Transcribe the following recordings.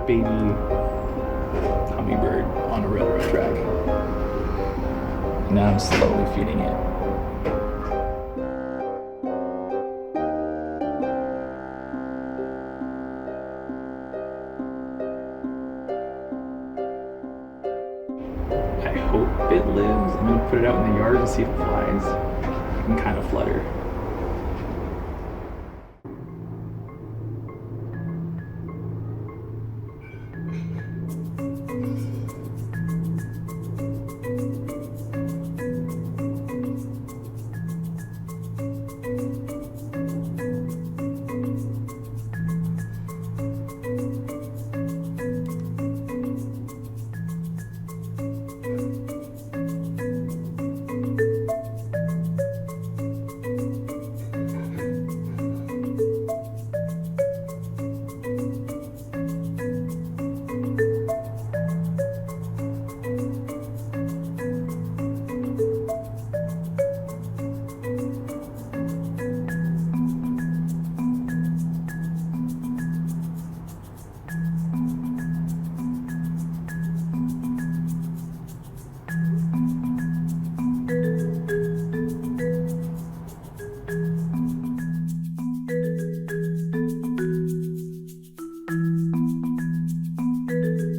baby hummingbird on a railroad track. Now I'm slowly feeding it. I hope it lives. I'm gonna put it out in the yard and see if it flies. It can kind of flutter.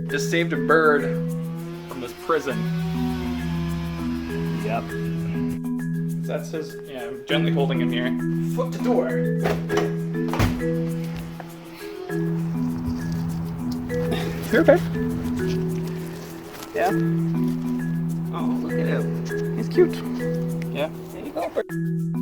Just saved a bird from this prison. Yep. That says, yeah, I'm gently holding him here. Foot to door. You're okay. Yeah. Oh, look at him. He's cute. Yeah. There you go.